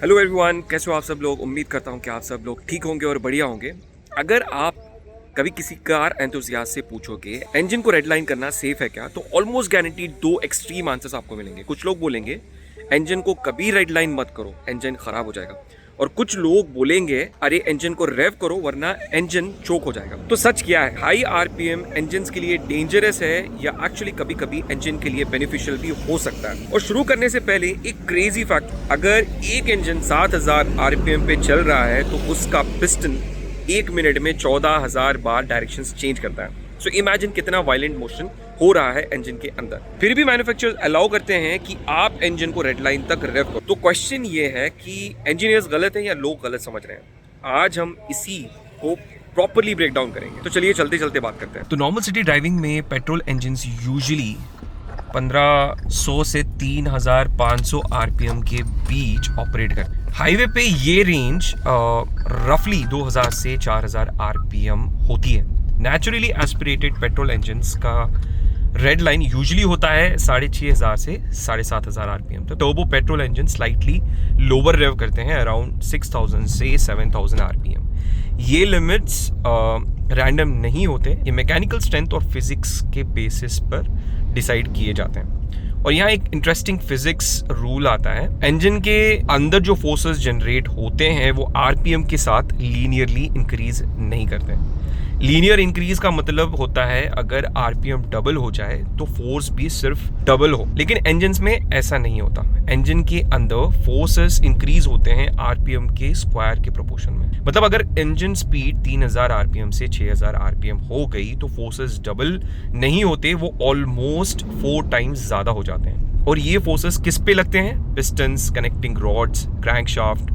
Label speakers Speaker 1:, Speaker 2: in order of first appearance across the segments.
Speaker 1: Hello everyone, कैसे हो आप सब लोग। उम्मीद करता हूँ कि आप सब लोग ठीक होंगे और बढ़िया होंगे। अगर आप कभी किसी कार एंथुसियास्ट से पूछोगे इंजन को रेड लाइन करना सेफ है क्या, तो ऑलमोस्ट गारंटीड दो एक्सट्रीम आंसर्स आपको मिलेंगे। कुछ लोग बोलेंगे इंजन को कभी रेड लाइन मत करो, इंजन खराब हो जाएगा। और कुछ लोग बोलेंगे अरे इंजन को रेव करो वरना इंजन चोक हो जाएगा। तो सच क्या है? हाई आरपीएम इंजन के लिए डेंजरस है या एक्चुअली कभी कभी इंजन के लिए बेनिफिशियल भी हो सकता है? और शुरू करने से पहले एक क्रेजी फैक्ट, अगर एक इंजन 7000 आरपीएम पे चल रहा है तो उसका पिस्टन 1 मिनट में 14,000 बार डायरेक्शंस चेंज करता है। सो इमेजिन कितना वायलेंट मोशन हो रहा है इंजन के अंदर। फिर भी मैन्युफैक्चरर्स अलाउ करते हैं कि आप इंजन को रेड लाइन तक रेव करो। तो क्वेश्चन ये है कि इंजीनियर्स गलत हैं या लोग गलत समझ रहे हैं। आज हम इसी को प्रॉपरली ब्रेक डाउन करेंगे। तो चलिए चलते चलते बात करते हैं। तो नॉर्मल सिटी ड्राइविंग में पेट्रोल इंजन यूजुअली 1500 से 3500 आरपीएम के बीच ऑपरेट करते हैं। हाईवे पे ये रेंज रफली 2000 से 4000 आरपीएम होती है। नेचुरली एस्पिरेटेड पेट्रोल इंजन्स का रेड लाइन यूजुअली होता है 6500 से 7500 आरपीएम। तो turbo petrol engine slightly lower rev करते हैं अराउंड 6000 से 7000 आरपीएम। ये लिमिट्स रैंडम नहीं होते, ये मैकेनिकल स्ट्रेंथ और फिजिक्स के बेसिस पर डिसाइड किए जाते हैं। और यहाँ एक इंटरेस्टिंग फिजिक्स रूल आता है। इंजन के अंदर जो फोर्सेस जनरेट होते हैं वो आरपीएम के साथ लीनियरली इंक्रीज नहीं करते हैं। लीनियर इंक्रीज का मतलब होता है अगर आरपीएम डबल हो जाए तो फोर्स भी सिर्फ डबल हो, लेकिन इंजन्स में ऐसा नहीं होता। इंजन के अंदर फोर्सेस इंक्रीज होते हैं आरपीएम के स्क्वायर के प्रोपोर्शन में। मतलब अगर इंजन स्पीड 3000 आरपीएम से 6000 आरपीएम हो गई तो फोर्सेस डबल नहीं होते, वो ऑलमोस्ट 4 टाइम्स ज्यादा हो जाते हैं। और ये फोर्सेस किस पे लगते हैं? Pistons, connecting rods, crankshaft,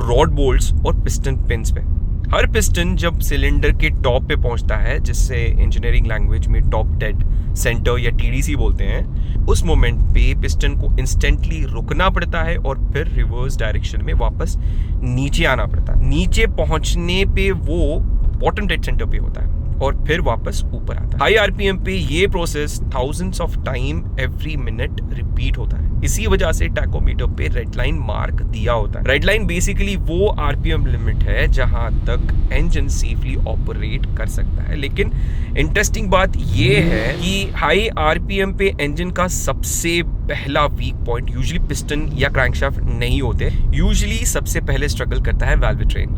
Speaker 1: rod bolts और पिस्टन पिन्स पे। हर पिस्टन जब सिलेंडर के टॉप पे पहुंचता है, जिससे इंजीनियरिंग लैंग्वेज में टॉप डेड सेंटर या टीडीसी बोलते हैं, उस मोमेंट पे पिस्टन को इंस्टेंटली रुकना पड़ता है और फिर रिवर्स डायरेक्शन में वापस नीचे आना पड़ता है। नीचे पहुंचने पे वो बॉटम डेड सेंटर पे होता है और फिर वापस ऊपर आता है। हाई आरपीएम पे ये process thousands of time every minute repeat होता है। इसी वजह से टैकोमीटर पे रेड लाइन मार्क दिया होता है। रेड लाइन बेसिकली वो आरपीएम लिमिट है जहां तक इंजन सेफली ऑपरेट कर सकता है। लेकिन इंटरेस्टिंग बात ये है कि हाई आरपीएम पे इंजन का सबसे पहला वीक पॉइंट यूजुअली पिस्टन या क्रैंकशाफ्ट नहीं होते। यूजुअली सबसे पहले स्ट्रगल करता है valve train.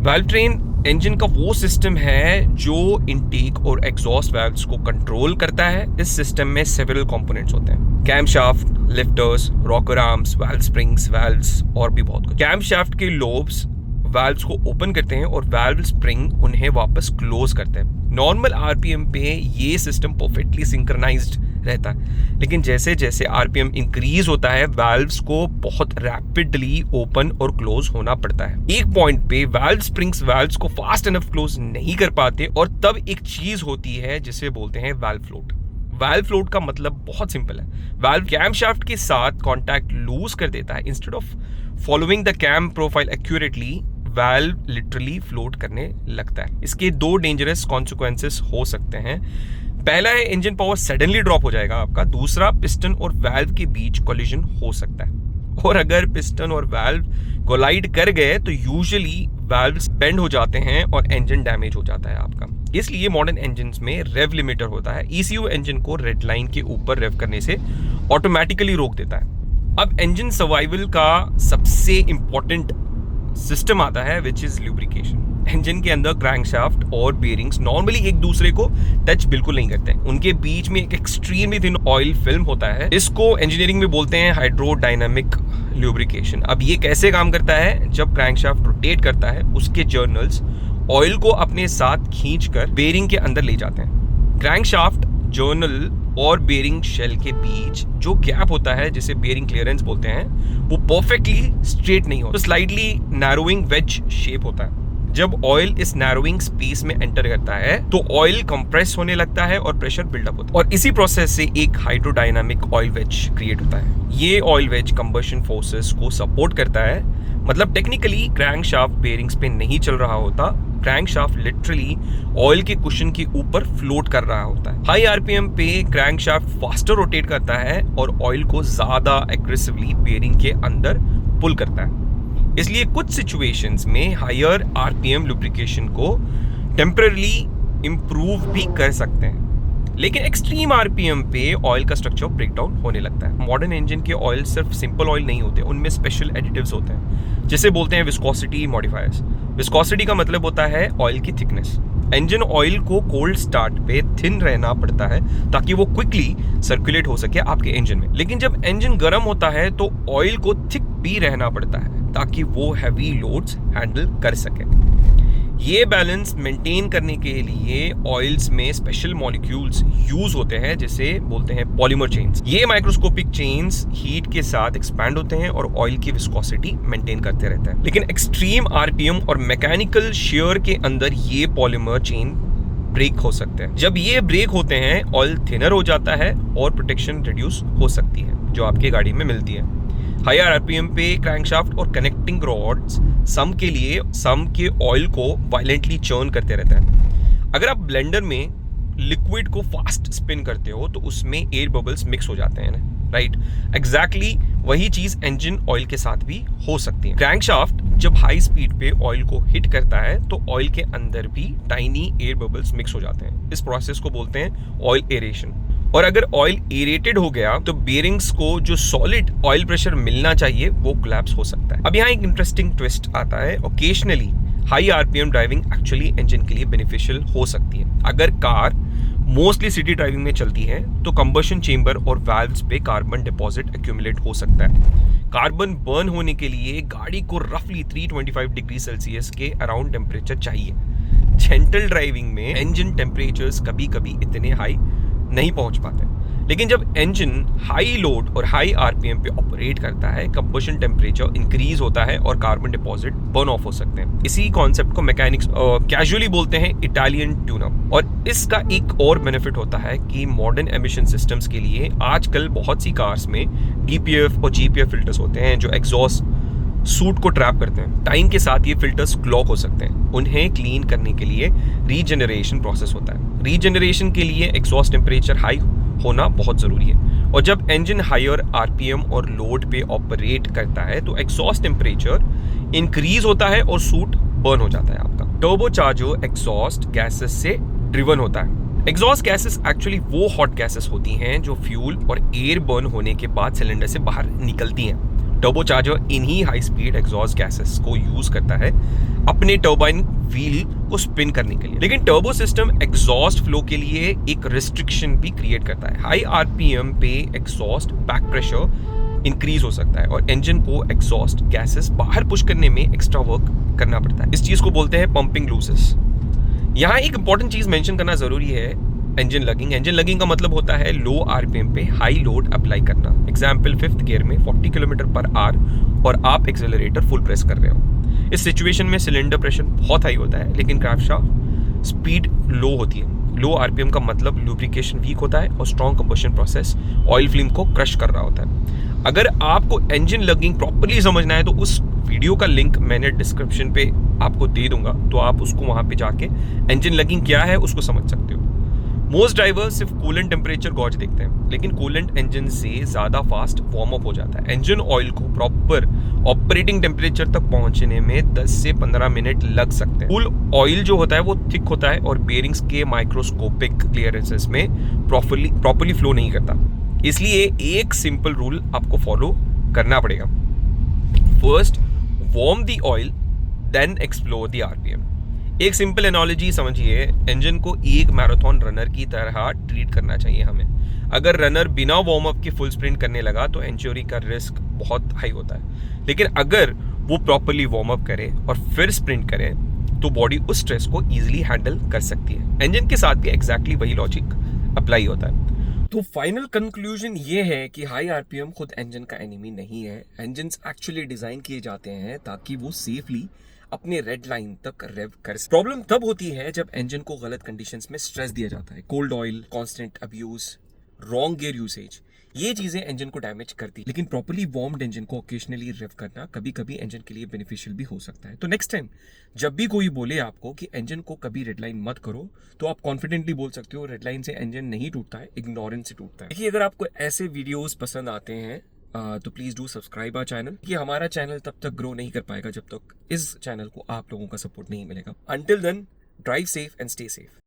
Speaker 1: Valve train engine का वो सिस्टम है जो इनटेक और एग्जॉस्ट वाल्व्स को कंट्रोल करता है। इस सिस्टम में सेवरल कंपोनेंट्स होते हैं: camshaft, lifters, rocker arms, valve springs, valves और भी बहुत कुछ। कैमशाफ्ट के लोब्स वाल्व्स को ओपन करते हैं और वाल्व स्प्रिंग उन्हें वापस क्लोज करते हैं। नॉर्मल आरपीएम पे ये सिस्टम परफेक्टली सिंक्रोनाइज्ड रहता है, लेकिन जैसे जैसे आरपीएम इंक्रीज होता है वाल्व्स को बहुत रैपिडली ओपन और क्लोज होना पड़ता है। एक पॉइंट पे वाल्व स्प्रिंग्स वाल्व्स को फास्ट इनफ क्लोज नहीं कर पाते और तब एक चीज होती है जिसे बोलते हैं वाल्व फ्लोट। वाल्व फ्लोट का मतलब बहुत सिंपल है। वाल्व कैमशाफ्ट के साथ कांटेक्ट लूज कर देता है। Instead of following the cam profile accurately, valve literally float करने लगता है। इसके दो डेंजरस कॉन्सिक्वेंसेस हो सकते हैं। पहला है इंजन पावर सडनली ड्रॉप हो जाएगा आपका। दूसरा, पिस्टन और वाल्व के बीच कोलिजन हो सकता है। और अगर पिस्टन और वाल्व कोलाइड कर गए तो यूजुअली वाल्व्स बेंड हो जाते हैं और इंजन डैमेज हो जाता है आपका। इसलिए मॉडर्न इंजन्स में रेव लिमिटर होता है। ईसीयू इंजन को रेड लाइन के ऊपर रेव करने से ऑटोमेटिकली रोक देता है। अब इंजन सर्वाइवल का सबसे इंपॉर्टेंट सिस्टम आता है विच इज ल्यूब्रिकेशन। इंजन के अंदर क्रैंकशाफ्ट और बेरिंग्स नॉर्मली एक दूसरे को टच बिल्कुल नहीं करते हैं। उनके बीच में एक एक्सट्रीमली थिन ऑयल फिल्म होता है। इसको इंजीनियरिंग में बोलते हैं हाइड्रोडायनामिक ल्यूब्रिकेशन। अब ये कैसे काम करता है? जब क्रैंकशाफ्ट रोटेट करता है उसके जर्नल्स ऑयल को अपने साथ खींचकर बेरिंग के अंदर ले जाते हैं। क्रैंकशाफ्ट, जर्नल और बेरिंग शेल के बीच जो गैप होता है जिसे बेरिंग क्लियरेंस बोलते हैं, वो परफेक्टली स्ट्रेट नहीं होता, तो स्लाइटली नैरोइंग वेज शेप होता है। जब ऑयल इस नैरोइंग स्पेस में एंटर करता है तो ऑयल कंप्रेस होने लगता है और प्रेशर बिल्डअप होता है और इसी प्रोसेस से एक हाइड्रोडायनामिक ऑयल वेज क्रिएट होता है। ये ऑयल वेज कंबशन फोर्सेस को सपोर्ट करता है। मतलब टेक्निकली क्रैंकशाफ्ट बेरिंग्स पे नहीं चल रहा होता, क्रैंकशाफ्ट लिटरली ऑयल के कुशन के ऊपर फ्लोट कर रहा होता है। हाई आरपीएम पे क्रैंकशाफ्ट फास्टर रोटेट करता है और ऑयल को ज्यादा एग्रेसिवली बेरिंग के अंदर पुल करता है। इसलिए कुछ सिचुएशंस में हायर आरपीएम लुब्रिकेशन को टेम्पररी इंप्रूव भी कर सकते हैं, लेकिन एक्सट्रीम आरपीएम पे ऑयल का स्ट्रक्चर ब्रेकडाउन होने लगता है। मॉडर्न इंजन के ऑयल सिर्फ सिंपल ऑयल नहीं होते, उनमें स्पेशल एडिटिव्स होते हैं जिसे बोलते हैं विस्कोसिटी मॉडिफायर्स। विस्कोसिटी का मतलब होता है ऑयल की थिकनेस। इंजन ऑयल को कोल्ड स्टार्ट पे थिन रहना पड़ता है ताकि वो क्विकली सर्कुलेट हो सके आपके इंजन में, लेकिन जब इंजन गर्म होता है तो ऑयल को थिक भी रहना पड़ता है ताकि वो हैवी लोड्स हैंडल कर सके। ये बैलेंस मेंटेन करने के लिए ऑयल्स में स्पेशल मॉलिक्यूल्स यूज होते हैं जिसे बोलते हैं पॉलीमर चेन्स। ये माइक्रोस्कोपिक चेन्स हीट के साथ एक्सपैंड होते हैं और ऑयल की विस्कोसिटी मेंटेन करते रहते हैं। लेकिन एक्सट्रीम आरपीएम और मैकेनिकल शेयर के अंदर ये पॉलीमर चेन ब्रेक हो सकते हैं। जब ये ब्रेक होते हैं ऑयल थिनर हो जाता है और प्रोटेक्शन रिड्यूस हो सकती है जो आपके गाड़ी में मिलती है। हायर आरपीएम पे क्रैंकशाफ्ट और कनेक्टिंग रॉड्स सम के ऑयल को वायलेंटली चर्न करते रहते हैं। अगर आप ब्लेंडर में लिक्विड को फास्ट स्पिन करते हो तो उसमें एयर बबल्स मिक्स हो जाते हैं ना, राइट? एग्जैक्टली वही चीज इंजन ऑयल के साथ भी हो सकती है। क्रैंकशाफ्ट जब हाई स्पीड पे ऑयल को हिट करता है तो ऑयल के अंदर भी टाइनी एयर बबल्स मिक्स हो जाते हैं। इस प्रोसेस को बोलते हैं ऑयल एरेशन। और अगर ऑयल एरेटेड हो गया तो बेरिंग्स को जो सॉलिड ऑयल प्रेशर मिलना चाहिए वो कोलैप्स हो सकता है। अब यहाँ एक इंटरेस्टिंग ट्विस्ट आता है। Occasionally high RPM driving actually engine के लिए बेनिफिशियल हो सकती है। अगर कार मोस्टली सिटी ड्राइविंग में चलती है तो कंबशन चेंबर और वाल्व्स पे कार्बन डिपॉजिट एक्यूमुलेट हो सकता है। कार्बन बर्न होने के लिए गाड़ी को रफली 325 डिग्री सेल्सियस के अराउंड टेम्परेचर चाहिए। जेंटल ड्राइविंग में इंजन टेम्परेचर्स कभी कभी इतने हाई नहीं पहुंच पाते, लेकिन जब इंजन हाई लोड और हाई आरपीएम पे ऑपरेट करता है कंबशन टेम्परेचर इंक्रीज होता है और कार्बन डिपॉजिट बर्न ऑफ हो सकते हैं। इसी कॉन्सेप्ट को मैकेनिक्स कैजुअली बोलते हैं इटालियन ट्यून अप। और इसका एक और बेनिफिट होता है कि मॉडर्न एमिशन सिस्टम्स के लिए आजकल बहुत सी कार्स में डीपीएफ और जीपीएफ फिल्टर्स होते हैं जो एग्जॉस्ट सूट को ट्रैप करते हैं। टाइम के साथ ये फिल्टर्स क्लॉग हो सकते हैं। उन्हें क्लीन करने के लिए रीजनरेशन प्रोसेस होता है। रीजनरेशन के लिए एग्जॉस्ट टेम्परेचर हाई होना बहुत जरूरी है। और जब इंजन हायर आरपीएम और लोड पे ऑपरेट करता है तो एग्जॉस्ट टेम्परेचर इंक्रीज होता है और सूट बर्न हो जाता है आपका। टर्बोचार्जर एग्जॉस्ट गैसेस से ड्रिवन होता है। एग्जॉस्ट गैसेस एक्चुअली वो हॉट गैसेस होती हैं जो फ्यूल और एयर बर्न होने के बाद सिलेंडर से बाहर निकलती हैं। टर्बोचार्जर इन्हीं हाई स्पीड एग्जॉस्ट गैसेस को यूज करता है अपने टर्बाइन व्हील को स्पिन करने के लिए। लेकिन टर्बो सिस्टम एग्जॉस्ट फ्लो के लिए एक रिस्ट्रिक्शन भी क्रिएट करता है। हाई आरपीएम पे एग्जॉस्ट बैक प्रेशर इंक्रीज हो सकता है और इंजन को एग्जॉस्ट गैसेस बाहर पुश करने में एक्स्ट्रा वर्क करना पड़ता है। इस चीज को बोलते हैं पंपिंग लूसेस। यहाँ एक इंपॉर्टेंट चीज मेंशन करना जरूरी है, इंजन लगिंग। इंजन लगिंग का मतलब होता है लो आरपीएम पे हाई लोड अप्लाई करना। एग्जाम्पल 5th गियर में 40 किलोमीटर पर आवर और आप एक्सेलरेटर फुल प्रेस कर रहे हो। इस सिचुएशन में सिलेंडर प्रेशर बहुत हाई होता है लेकिन क्रैंकशाफ्ट स्पीड लो होती है। लो आरपीएम का मतलब लुब्रिकेशन वीक होता है और strong combustion process oil film को क्रश कर रहा होता है। अगर आपको इंजन लगिंग प्रॉपर्ली समझना है तो उस वीडियो का लिंक मैंने डिस्क्रिप्शन पे आपको दे दूंगा, तो आप उसको वहां पे जाके इंजन लगिंग क्या है उसको समझ सकते हो। मोस्ट ड्राइवर्स सिर्फ कूलेंट टेम्परेचर गॉज देखते हैं, लेकिन कूलेंट इंजन से ज्यादा फास्ट वार्म अप हो जाता है। इंजन ऑयल को प्रॉपर ऑपरेटिंग टेम्परेचर तक पहुंचने में 10 से 15 मिनट लग सकते हैं। कूल ऑयल जो होता है वो थिक होता है और बेरिंग्स के माइक्रोस्कोपिक क्लियरेंसेस में प्रॉपर्ली फ्लो नहीं करता। इसलिए एक सिंपल रूल आपको फॉलो करना पड़ेगा। First warm the oil then explore the RPM. एक सिंपल एनालॉजी समझिए, इंजन को एक मैराथन रनर की तरह ट्रीट करना चाहिए हमें। अगर रनर बिना वार्म अप के फुल स्प्रिंट करने लगा तो इंजरी का रिस्क बहुत हाई होता है, लेकिन अगर वो प्रॉपर्ली वार्म अप करे और फिर स्प्रिंट करे तो बॉडी उस स्ट्रेस को इजीली हैंडल कर सकती है। इंजन के साथ भी एग्जैक्टली वही लॉजिक अप्लाई होता है। तो फाइनल कंक्लूजन ये है कि हाई आरपीएम खुद इंजन का एनिमी नहीं है। इंजन्स एक्चुअली डिजाइन किए जाते हैं ताकि वो सेफली अपने रेड लाइन तक रेव कर सके। प्रॉब्लम तब होती है जब इंजन को गलत कंडीशंस में स्ट्रेस दिया जाता है। Cold oil, constant abuse, wrong gear usage, ये चीजें इंजन को डैमेज करती है। लेकिन प्रॉपर्ली वार्म्ड इंजन को ओकेजनली रेव करना कभी कभी इंजन के लिए बेनिफिशियल भी हो सकता है। तो नेक्स्ट टाइम जब भी कोई बोले आपको कि इंजन को कभी रेड लाइन मत करो, तो आप कॉन्फिडेंटली बोल सकते हो रेड लाइन से इंजन नहीं टूटता है, इग्नोरेंस से टूटता है। देखिए, अगर आपको ऐसे वीडियोस पसंद आते हैं तो please do subscribe our channel. ये हमारा चैनल तब तक ग्रो नहीं कर पाएगा जब तक इस चैनल को आप लोगों का सपोर्ट नहीं मिलेगा। Until then, drive safe and stay safe.